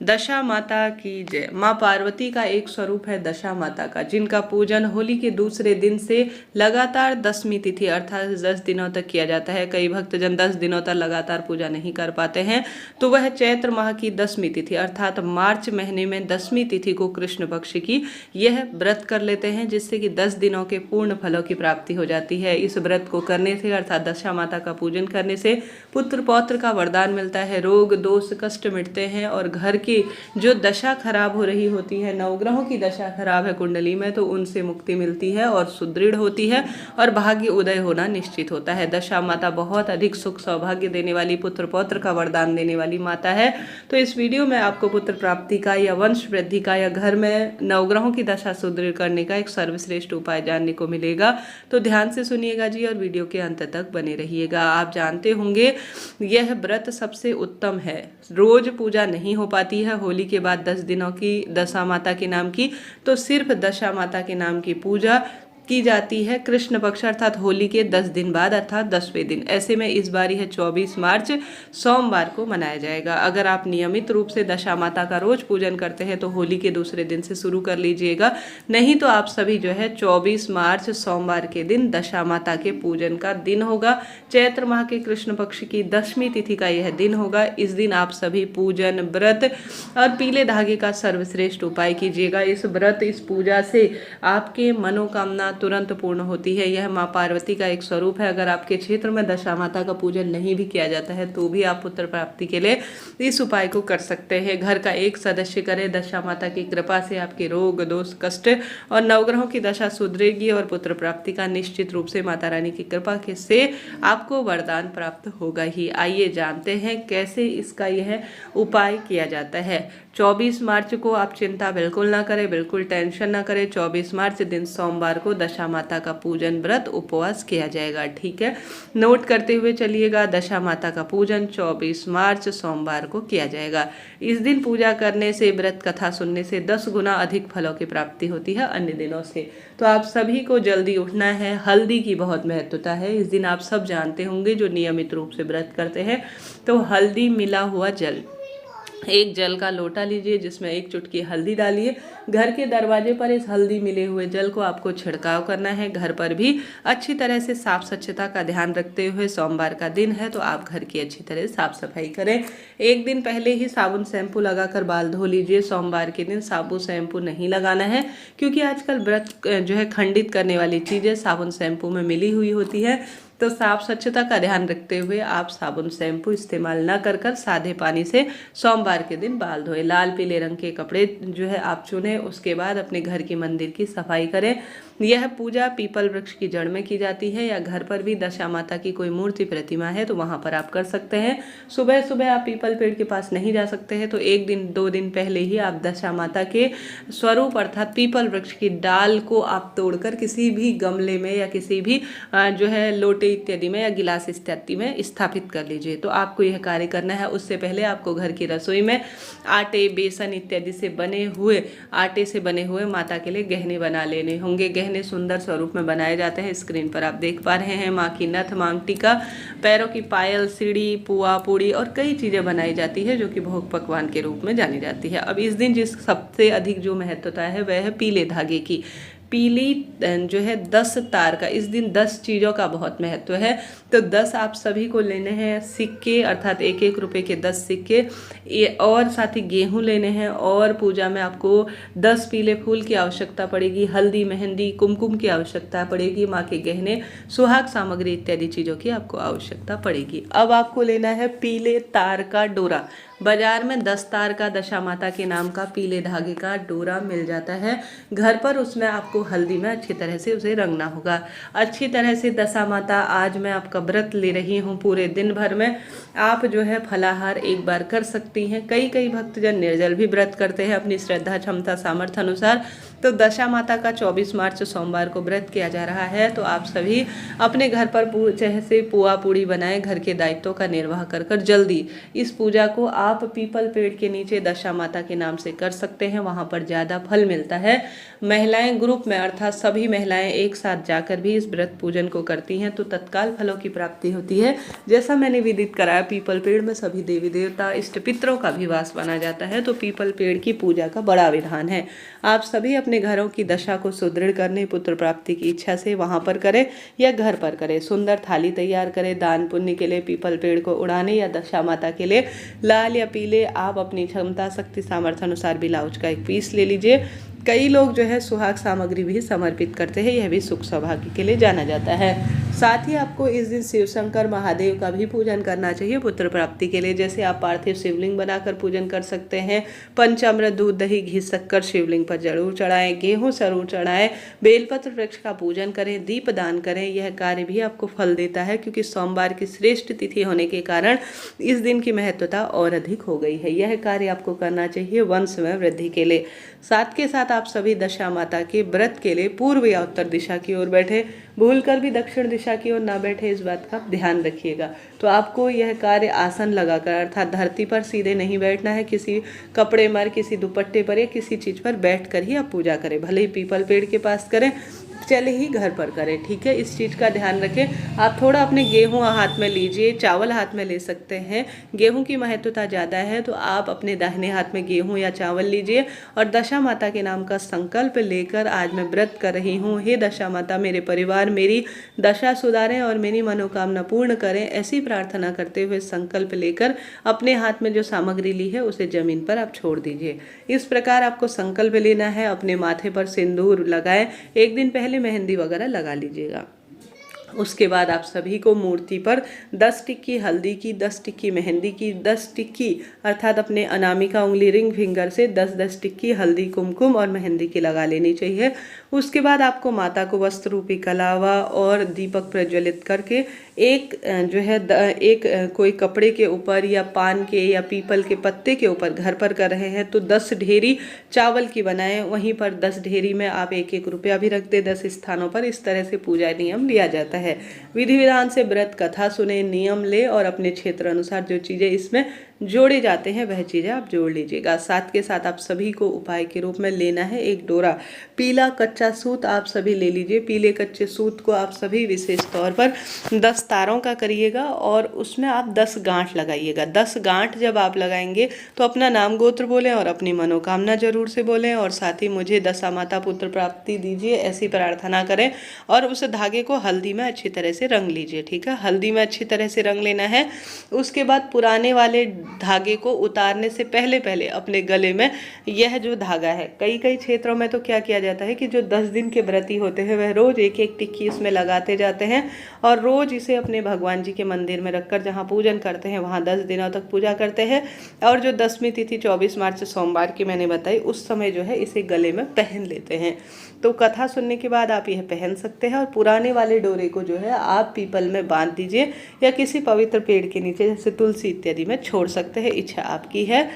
दशा माता की जय। माँ पार्वती का एक स्वरूप है दशा माता का, जिनका पूजन होली के दूसरे दिन से लगातार 10वीं तिथि अर्थात 10 दिनों तक किया जाता है। कई भक्तजन 10 दिनों तक लगातार पूजा नहीं कर पाते हैं, तो वह चैत्र माह की 10वीं तिथि अर्थात मार्च महीने में 10वीं तिथि को कृष्ण पक्ष की यह व्रत कर लेते हैं, जिससे कि 10 दिनों के पूर्ण फलों की प्राप्ति हो जाती है। इस व्रत को करने से अर्थात दशा माता का पूजन करने से पुत्र पौत्र का वरदान मिलता है, रोग दोष कष्ट मिटते हैं और घर की जो दशा खराब हो रही होती है, नवग्रहों की दशा खराब है कुंडली में, तो उनसे मुक्ति मिलती है और सुदृढ़ होती है और भाग्य उदय होना निश्चित होता है। दशा माता बहुत अधिक सुख सौभाग्य देने वाली, पुत्र पौत्र का वरदान देने वाली माता है। तो इस वीडियो में आपको पुत्र प्राप्ति का या वंश वृद्धि का या घर में नवग्रहों की दशा सुदृढ़ करने का एक सर्वश्रेष्ठ उपाय जानने को मिलेगा, तो ध्यान से सुनिएगा जी और वीडियो के अंत तक बने रहिएगा। आप जानते होंगे यह व्रत सबसे उत्तम है, रोज पूजा नहीं हो पाती है होली के बाद 10 दिनों की दशा माता के नाम की, तो सिर्फ दशा माता के नाम की पूजा की जाती है कृष्ण पक्ष अर्थात होली के 10 दिन बाद अर्थात 10वें दिन। ऐसे में इस बार यह 24 मार्च सोमवार को मनाया जाएगा। अगर आप नियमित रूप से दशा माता का रोज पूजन करते हैं तो होली के दूसरे दिन से शुरू कर लीजिएगा, नहीं तो आप सभी जो है 24 मार्च सोमवार के दिन दशा माता के पूजन का दिन होगा। चैत्र माह के कृष्ण पक्ष की 10वीं तिथि का यह दिन होगा। इस दिन आप सभी पूजन व्रत और पीले धागे का सर्वश्रेष्ठ उपाय कीजिएगा। इस व्रत इस पूजा से आपके मनोकामना तुरंत पूर्ण होती है। यह माँ पार्वती का एक स्वरूप है। अगर आपके क्षेत्र में दशा माता का पूजन नहीं भी किया जाता है तो भी आप पुत्र प्राप्ति के लिए इस उपाय को कर सकते हैं। घर का एक सदस्य करे, दशा माता की कृपा से आपके रोग दोष कष्ट और नवग्रहों की दशा सुधरेगी और पुत्र प्राप्ति का निश्चित रूप से माता रानी की कृपा के से आपको वरदान प्राप्त होगा ही। आइए जानते हैं कैसे इसका यह उपाय किया जाता है। 24 मार्च को आप चिंता बिल्कुल ना करें, बिल्कुल टेंशन ना करें। 24 मार्च दिन सोमवार को दशा माता का पूजन व्रत उपवास किया जाएगा, ठीक है। नोट करते हुए चलिएगा, दशा माता का पूजन 24 मार्च सोमवार को किया जाएगा। इस दिन पूजा करने से, व्रत कथा सुनने से 10 गुना अधिक फलों की प्राप्ति होती है अन्य दिनों से। तो आप सभी को जल्दी उठना है। हल्दी की बहुत महत्वता है। इस दिन आप सब जानते होंगे जो नियमित रूप से व्रत करते हैं, तो हल्दी मिला हुआ जल, एक जल का लोटा लीजिए जिसमें 1 चुटकी हल्दी डालिए। घर के दरवाजे पर इस हल्दी मिले हुए जल को आपको छिड़काव करना है। घर पर भी अच्छी तरह से साफ स्वच्छता का ध्यान रखते हुए, सोमवार का दिन है तो आप घर की अच्छी तरह साफ सफाई करें। एक दिन पहले ही साबुन शैम्पू लगाकर बाल धो लीजिए। सोमवार के दिन साबुन शैम्पू नहीं लगाना है, क्योंकि आजकल व्रत जो है खंडित करने वाली चीज़ें साबुन शैम्पू में मिली हुई होती है। तो साफ स्वच्छता का ध्यान रखते हुए आप साबुन शैम्पू इस्तेमाल न कर सादे पानी से सोमवार के दिन बाल धोए। लाल पीले रंग के कपड़े जो है आप चुने, उसके बाद अपने घर की मंदिर की सफाई करें। यह पूजा पीपल वृक्ष की जड़ में की जाती है, या घर पर भी दशा माता की कोई मूर्ति प्रतिमा है तो वहां पर आप कर सकते हैं। सुबह सुबह आप पीपल पेड़ के पास नहीं जा सकते हैं तो 1 दिन 2 दिन पहले ही आप दशा माता के स्वरूप अर्थात पीपल वृक्ष की डाल को आप तोड़कर किसी भी गमले में या किसी भी जो है लोटे इत्यादि में या गिलास इत्यादि में स्थापित कर लीजिए। तो आपको यह कार्य करना है। उससे पहले आपको घर की रसोई में आटे बेसन इत्यादि से बने हुए, आटे से बने हुए माता के लिए गहने बना लेने होंगे। गहने सुंदर स्वरूप में बनाए जाते हैं। स्क्रीन पर आप देख पा रहे हैं माँ की नथ, मांग टीका, पैरों की पायल, सीढ़ी, पुआ पूड़ी और कई चीजें बनाई जाती है जो कि भोग पकवान के रूप में जानी जाती है। अब इस दिन जिस सबसे अधिक जो महत्वता है वह है पीले धागे की। पीली जो है 10 तार का, इस दिन 10 चीज़ों का बहुत महत्व है। तो 10 आप सभी को लेने हैं सिक्के अर्थात 1-1 रुपए के 10 सिक्के, और साथ ही गेहूँ लेने हैं। और पूजा में आपको 10 पीले फूल की आवश्यकता पड़ेगी, हल्दी मेहंदी कुमकुम की आवश्यकता पड़ेगी, माँ के गहने सुहाग सामग्री इत्यादि चीज़ों की आपको आवश्यकता पड़ेगी। अब आपको लेना है पीले तार का डोरा। बाजार में 10 तार का दशा माता के नाम का पीले धागे का डोरा मिल जाता है। घर पर उसमें आपको हल्दी में अच्छी तरह से उसे रंगना होगा। अच्छी तरह से दशा माता आज मैं आपका व्रत ले रही हूँ, पूरे दिन भर में आप जो है फलाहार एक बार कर सकती हैं। कई भक्तजन निर्जल भी व्रत करते हैं अपनी श्रद्धा क्षमता सामर्थ्य अनुसार। तो दशा माता का 24 मार्च सोमवार को व्रत किया जा रहा है। तो आप सभी अपने घर पर जैसे पुआ पूड़ी बनाएं, घर के दायित्वों का निर्वाह कर कर जल्दी इस पूजा को आप पीपल पेड़ के नीचे दशा माता के नाम से कर सकते हैं, वहां पर ज़्यादा फल मिलता है। महिलाएं ग्रुप में अर्थात सभी महिलाएं एक साथ जाकर भी इस व्रत पूजन को करती हैं तो तत्काल फलों की प्राप्ति होती है। जैसा मैंने विदित कराया, पीपल पेड़ में सभी देवी देवता इष्ट पितरों का भी वास माना जाता है, तो पीपल पेड़ की पूजा का बड़ा विधान है। आप सभी अपने घरों की दशा को सुदृढ़ करने, पुत्र प्राप्ति की इच्छा से वहां पर करें या घर पर करें। सुंदर थाली तैयार करें, दान पुण्य के लिए पीपल पेड़ को उड़ाने या दशा माता के लिए लाल या पीले आप अपनी क्षमता शक्ति सामर्थ्य अनुसार ब्लाउज का एक पीस ले लीजिए। कई लोग जो है सुहाग सामग्री भी समर्पित करते हैं, यह भी सुख सौभाग्य के लिए जाना जाता है। साथ ही आपको इस दिन शिव शंकर महादेव का भी पूजन करना चाहिए पुत्र प्राप्ति के लिए। जैसे आप पार्थिव शिवलिंग बनाकर पूजन कर सकते हैं, पंचामृत दूध दही घी शक्कर शिवलिंग पर जरूर चढ़ाएं, गेहूं जरूर चढ़ाएं, बेलपत्र वृक्ष का पूजन करें, दीप दान करें। यह कार्य भी आपको फल देता है क्योंकि सोमवार की श्रेष्ठ तिथि होने के कारण इस दिन की महत्वता और अधिक हो गई है। यह कार्य आपको करना चाहिए वंश में वृद्धि के लिए। साथ के साथ आप सभी दशा माता के व्रत के लिए पूर्व या उत्तर दिशा की ओर बैठे, भूलकर भी दक्षिण दिशा की ओर ना बैठे, इस बात का ध्यान रखिएगा। तो आपको यह कार्य आसन लगाकर अर्थात धरती पर सीधे नहीं बैठना है, किसी कपड़े पर, किसी दुपट्टे पर या किसी चीज पर बैठकर ही आप पूजा करें। भले ही पीपल पेड़ के पास करें, चले ही घर पर करें, ठीक है। इस चीज़ का ध्यान रखें। आप थोड़ा अपने गेहूं हाथ में लीजिए, चावल हाथ में ले सकते हैं। गेहूं की महत्वता ज़्यादा है तो आप अपने दाहिने हाथ में गेहूं या चावल लीजिए और दशा माता के नाम का संकल्प लेकर आज मैं व्रत कर रही हूँ, हे दशा माता मेरे परिवार मेरी दशा सुधारें और मेरी मनोकामना पूर्ण करें, ऐसी प्रार्थना करते हुए संकल्प लेकर अपने हाथ में जो सामग्री ली है उसे जमीन पर आप छोड़ दीजिए। इस प्रकार आपको संकल्प लेना है। अपने माथे पर सिंदूर लगाएं, एक दिन पहले मेहंदी वगैरह लगा लीजिएगा। उसके बाद आप सभी को मूर्ति पर 10 टिक्की हल्दी की, 10 टिक्की मेहंदी की, 10 टिक्की अर्थात अपने अनामिका उंगली रिंग फिंगर से 10-10 टिक्की हल्दी कुमकुम और मेहंदी की लगा लेनी चाहिए। उसके बाद आपको माता को वस्त्र रूपी कलावा और दीपक प्रज्वलित करके एक जो है एक कोई कपड़े के ऊपर या पान के या पीपल के पत्ते के ऊपर घर पर कर रहे हैं तो 10 ढेरी चावल की बनाएं, वहीं पर 10 ढेरी में आप 1-1 रुपया भी रख दें 10 स्थानों पर। इस तरह से पूजा नियम लिया जाता है। विधि विधान से व्रत कथा सुने, नियम ले और अपने क्षेत्र अनुसार जो चीजें इसमें जोड़े जाते हैं वह चीजें आप जोड़ लीजिएगा। साथ के साथ आप सभी को उपाय के रूप में लेना है एक डोरा पीला कच्चा सूत आप सभी ले लीजिए। पीले कच्चे सूत को आप सभी विशेष तौर पर 10 तारों का करिएगा और उसमें आप 10 गांठ लगाइएगा। 10 गांठ जब आप लगाएंगे तो अपना नाम गोत्र बोलें और अपनी मनोकामना जरूर से बोलें और साथ ही मुझे दशा माता पुत्र प्राप्ति दीजिए ऐसी प्रार्थना करें और उस धागे को हल्दी में अच्छी तरह से रंग लीजिए, ठीक है। हल्दी में अच्छी तरह से रंग लेना है। उसके बाद पुराने वाले धागे को उतारने से पहले पहले अपने गले में यह जो धागा है, कई क्षेत्रों में तो क्या किया जाता है कि जो 10 दिन के व्रती होते हैं वह रोज 1-1 टिक्की इसमें लगाते जाते हैं और रोज इसे अपने भगवान जी के मंदिर में रखकर जहाँ पूजन करते हैं वहाँ 10 दिनों तक पूजा करते हैं। और जो 10वीं तिथि 24 मार्च सोमवार की मैंने बताई उस समय जो है इसे गले में पहन लेते हैं। तो कथा सुनने के बाद आप यह पहन सकते हैं और पुराने वाले डोरे को जो है आप पीपल में बांध दीजिए या किसी पवित्र पेड़ के नीचे जैसे तुलसी इत्यादि में छोड़ सकते हैं, इच्छा आपकी है।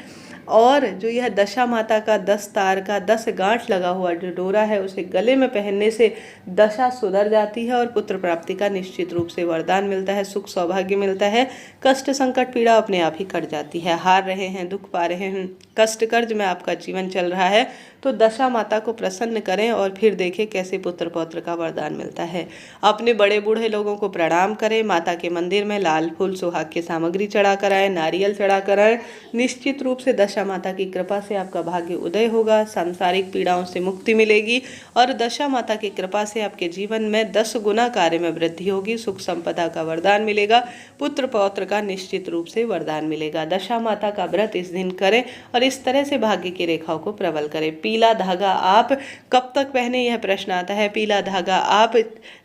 और जो यह दशा माता का 10 तार का 10 गांठ लगा हुआ जो डोरा है उसे गले में पहनने से दशा सुधर जाती है और पुत्र प्राप्ति का निश्चित रूप से वरदान मिलता है, सुख सौभाग्य मिलता है, कष्ट संकट पीड़ा अपने आप ही कट जाती है। हार रहे हैं, दुख पा रहे हैं, कष्ट कर्ज में आपका जीवन चल रहा है तो दशा माता को प्रसन्न करें और फिर देखें कैसे पुत्र पौत्र का वरदान मिलता है। अपने बड़े बूढ़े लोगों को प्रणाम करें, माता के मंदिर में लाल फूल सुहाग की सामग्री चढ़ा कर आए, नारियल चढ़ा कर आए। निश्चित रूप से दशा माता की कृपा से आपका भाग्य उदय होगा, सांसारिक पीड़ाओं से मुक्ति मिलेगी और दशा माता की कृपा से आपके जीवन में 10 गुना कार्य में वृद्धि होगी, सुख संपदा का वरदान मिलेगा, पुत्र पौत्र का निश्चित रूप से वरदान मिलेगा। दशा माता का व्रत इस दिन करें और इस तरह से भाग्य की रेखाओं को प्रबल करें। पीला धागा आप कब तक पहने यह प्रश्न आता है। पीला धागा आप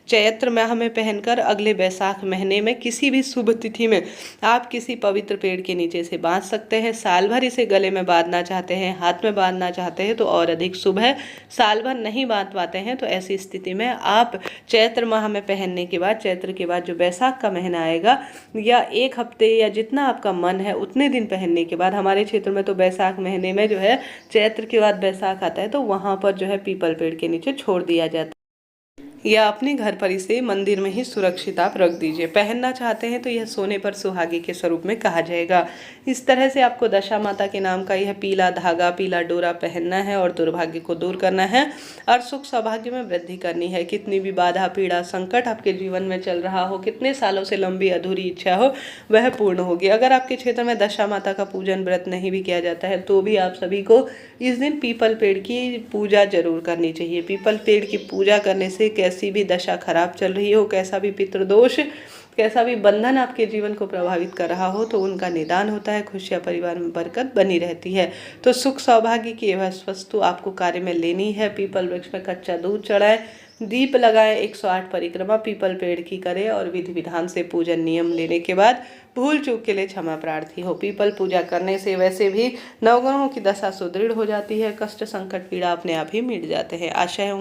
चैत्र माह में पहनकर अगले बैसाख महीने में किसी भी शुभ तिथि में आप किसी पवित्र पेड़ के नीचे से बांध सकते हैं। साल भर इसे गले में बांधना चाहते हैं, हाथ में बांधना चाहते हैं तो और अधिक शुभ है। साल भर नहीं बांध पाते हैं तो ऐसी स्थिति में आप चैत्र माह में पहनने के बाद, चैत्र के बाद जो बैसाख का महीना आएगा या एक हफ्ते या जितना आपका मन है उतने दिन पहनने के बाद, हमारे क्षेत्र में तो बैसाख महीने में जो है चैत्र के बाद बैसाख आता है तो वहाँ पर जो है पीपल पेड़ के नीचे छोड़ दिया जाता है या अपने घर पर इसे मंदिर में ही सुरक्षित आप रख दीजिए। पहनना चाहते हैं तो यह सोने पर सुहागी के स्वरूप में कहा जाएगा। इस तरह से आपको दशा माता के नाम का यह पीला धागा, पीला डोरा पहनना है और दुर्भाग्य को दूर करना है और सुख सौभाग्य में वृद्धि करनी है। कितनी भी बाधा, पीड़ा, संकट आपके जीवन में चल रहा हो, कितने सालों से लंबी अधूरी इच्छा हो, वह पूर्ण होगी। अगर आपके क्षेत्र में दशा माता का पूजन व्रत नहीं भी किया जाता है तो भी आप सभी को इस दिन पीपल पेड़ की पूजा जरूर करनी चाहिए। पीपल पेड़ की पूजा करने से कैसी भी दशा खराब चल रही हो, कैसा भी पितृदोष, कैसा भी बंधन आपके जीवन को प्रभावित कर रहा हो तो उनका निदान होता है, खुशियाँ परिवार में बरकत बनी रहती है। तो सुख सौभाग्य की यह वस्तु आपको कार्य में लेनी है। पीपल वृक्ष में कच्चा दूध चढ़ाएं, दीप लगाएं, 108 परिक्रमा पीपल पेड़ की करें और विधि विधान से पूजन नियम लेने के बाद भूल चूक के लिए क्षमा प्रार्थी हो। पीपल पूजा करने से वैसे भी नवग्रहों की दशा सुदृढ़ हो जाती है, कष्ट, संकट, पीड़ा अपने आप ही मिट जाते हैं। आशा है